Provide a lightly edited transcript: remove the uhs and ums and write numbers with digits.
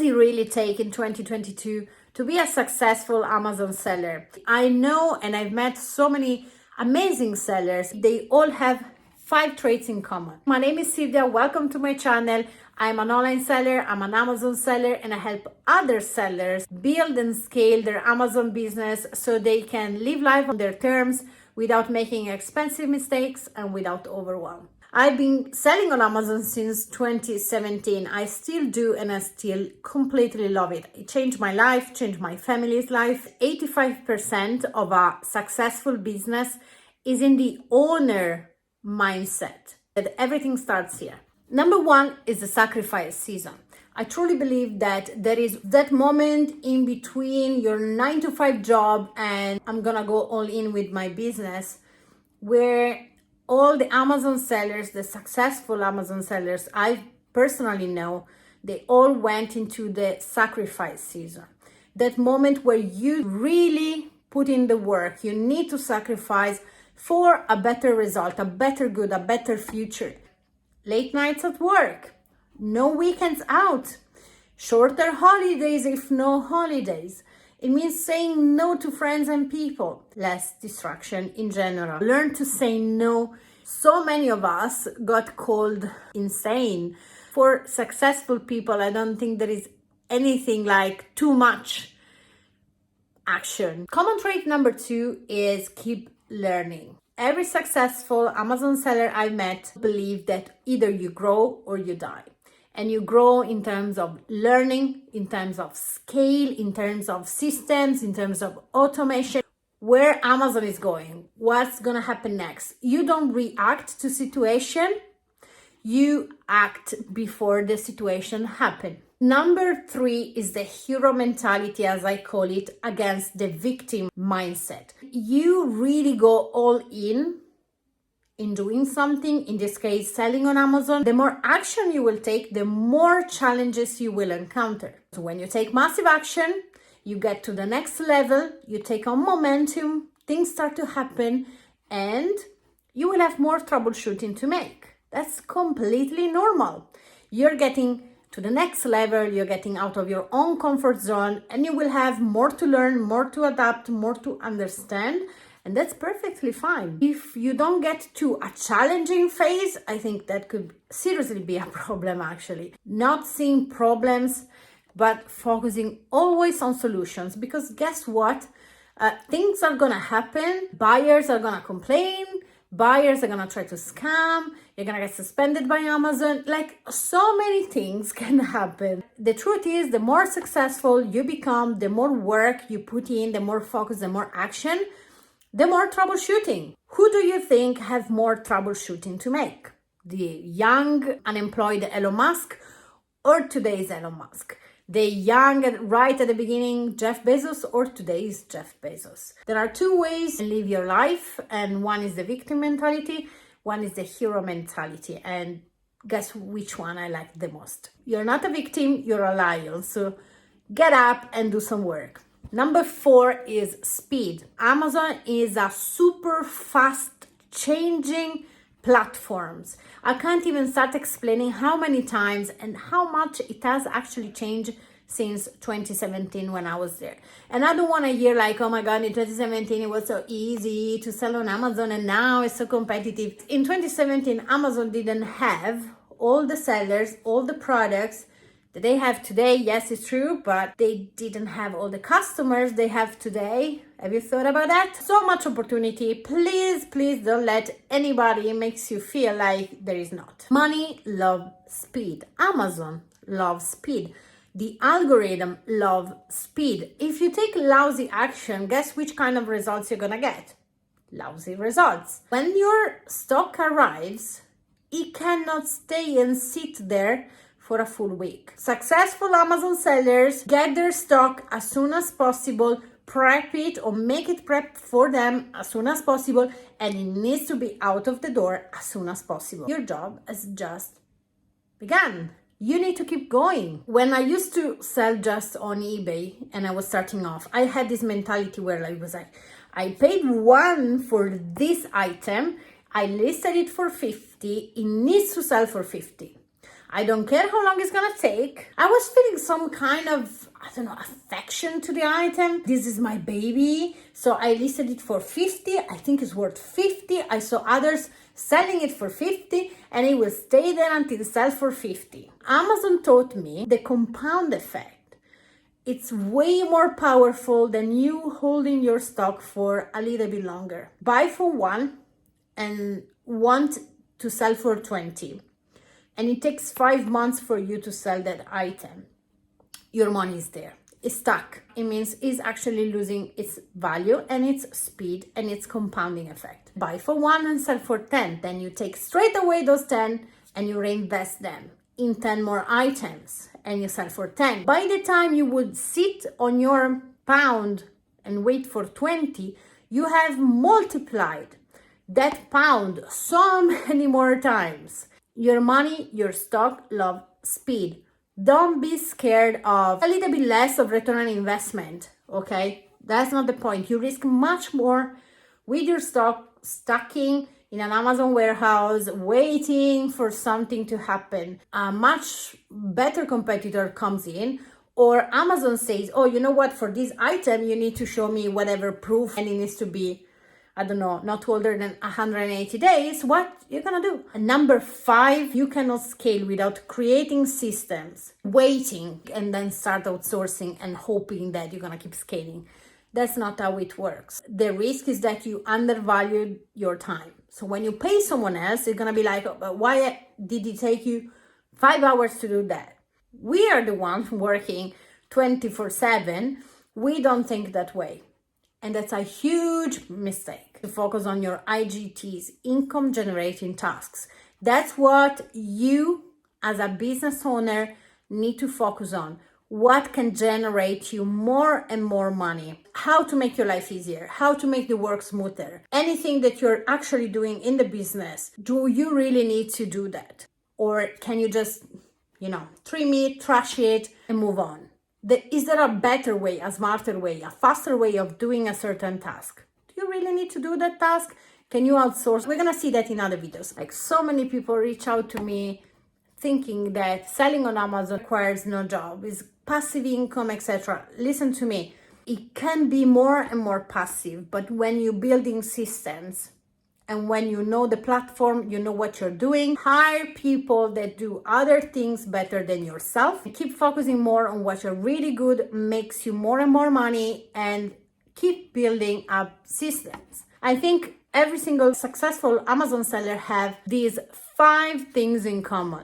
it really take in 2022 to be a successful Amazon seller? I know, and I've met so many amazing sellers. They all have 5 traits in common. My name is Silvia. Welcome to my channel. I'm an online seller, I'm an Amazon seller, and I help other sellers build and scale their Amazon business so they can live life on their terms without making expensive mistakes and without overwhelm. I've been selling on Amazon since 2017. I still do, and I still completely love it. It changed my life, changed my family's life. 85% of a successful business is in the owner mindset, that everything starts here. Number 1 is the sacrifice season. I truly believe that there is that moment in between your 9-to-5 job and I'm gonna go all in with my business, where all the Amazon sellers, the successful Amazon sellers I personally know, they all went into the sacrifice season. That moment where you really put in the work. You need to sacrifice for a better result, a better good, a better future. Late nights at work, no weekends out, shorter holidays if no holidays. It means saying no to friends and people, less distraction in general. Learn to say no. So many of us got called insane. For successful people, I don't think there is anything like too much action. Common trait number 2 is keep learning. Every successful Amazon seller I met believe that either you grow or you die. And you grow in terms of learning, in terms of scale, in terms of systems, in terms of automation. Where Amazon is going, what's gonna happen next. You don't react to situation, you act before the situation happen. Number 3 is the hero mentality, as I call it, against the victim mindset. You really go all in doing something, in this case, selling on Amazon. The more action you will take, the more challenges you will encounter. So when you take massive action, you get to the next level, you take on momentum, things start to happen, and you will have more troubleshooting to make. That's completely normal. You're getting to the next level, you're getting out of your own comfort zone, and you will have more to learn, more to adapt, more to understand, and that's perfectly fine. If you don't get to a challenging phase, I think that could seriously be a problem actually. Not seeing problems, but focusing always on solutions, because guess what? Things are gonna happen, buyers are gonna complain, buyers are gonna try to scam, you're gonna get suspended by Amazon, like so many things can happen. The truth is, the more successful you become, the more work you put in, the more focus, the more action, the more troubleshooting. Who do you think have more troubleshooting to make? The young, unemployed Elon Musk or today's Elon Musk? The young, right at the beginning, Jeff Bezos, or today's Jeff Bezos? There are 2 ways to live your life, and one is the victim mentality, one is the hero mentality, and guess which one I like the most? You're not a victim, you're a lion, so get up and do some work. Number 4 is speed. Amazon is a super fast changing platforms. I can't even start explaining how many times and how much it has actually changed since 2017 when I was there. And I don't want to hear like, oh my God, in 2017 it was so easy to sell on Amazon and now it's so competitive. In 2017, Amazon didn't have all the sellers, all the products that they have today. Yes, it's true, but they didn't have all the customers they have today. Have you thought about that? So much opportunity. Please, please don't let anybody makes you feel like there is not. Money loves speed. Amazon loves speed. The algorithm loves speed. If you take lousy action, guess which kind of results you're gonna get? Lousy results. When your stock arrives, it cannot stay and sit there for a full week. Successful Amazon sellers get their stock as soon as possible, prep it or make it prep for them as soon as possible, and it needs to be out of the door as soon as possible. Your job has just begun. You need to keep going. When I used to sell just on eBay and I was starting off, I had this mentality where I was like, I paid 1 for this item, I listed it for 50, it needs to sell for 50. I don't care how long it's gonna take. I was feeling some kind of, I don't know, affection to the item. This is my baby. So I listed it for 50. I think it's worth 50. I saw others selling it for 50 and it will stay there until it sells for 50. Amazon taught me the compound effect. It's way more powerful than you holding your stock for a little bit longer. Buy for one and want to sell for 20. And it takes 5 months for you to sell that item. Your money is there. It's stuck. It means it's actually losing its value and its speed and its compounding effect. Buy for one and sell for 10. Then you take straight away those 10 and you reinvest them in 10 more items and you sell for 10. By the time you would sit on your pound and wait for 20, you have multiplied that pound so many more times. Your money, your stock, love speed. Don't be scared of a little bit less of return on investment, okay? That's not the point. You risk much more with your stock stacking in an Amazon warehouse, waiting for something to happen. A much better competitor comes in, or Amazon says, oh, you know what, for this item, you need to show me whatever proof, and it needs to be, I don't know, not older than 180 days, what you're gonna do? And number 5, you cannot scale without creating systems, waiting, and then start outsourcing and hoping that you're gonna keep scaling. That's not how it works. The risk is that you undervalued your time. So when you pay someone else, you're gonna be like, oh, but why did it take you 5 hours to do that? We are the ones working 24/7. We don't think that way. And that's a huge mistake. To focus on your IGTs, income generating tasks. That's what you as a business owner need to focus on. What can generate you more and more money? How to make your life easier? How to make the work smoother? Anything that you're actually doing in the business, do you really need to do that? Or can you just, trim it, trash it, and move on? Is there a better way, a smarter way, a faster way of doing a certain task? Do you really need to do that task? Can you outsource? We're gonna see that in other videos. Like, so many people reach out to me thinking that selling on Amazon requires no job, is passive income, etc. Listen to me. It can be more and more passive, but when you're building systems, and when you know the platform, you know what you're doing, hire people that do other things better than yourself. Keep focusing more on what you're really good, makes you more and more money, and keep building up systems. I think every single successful Amazon seller have these 5 things in common.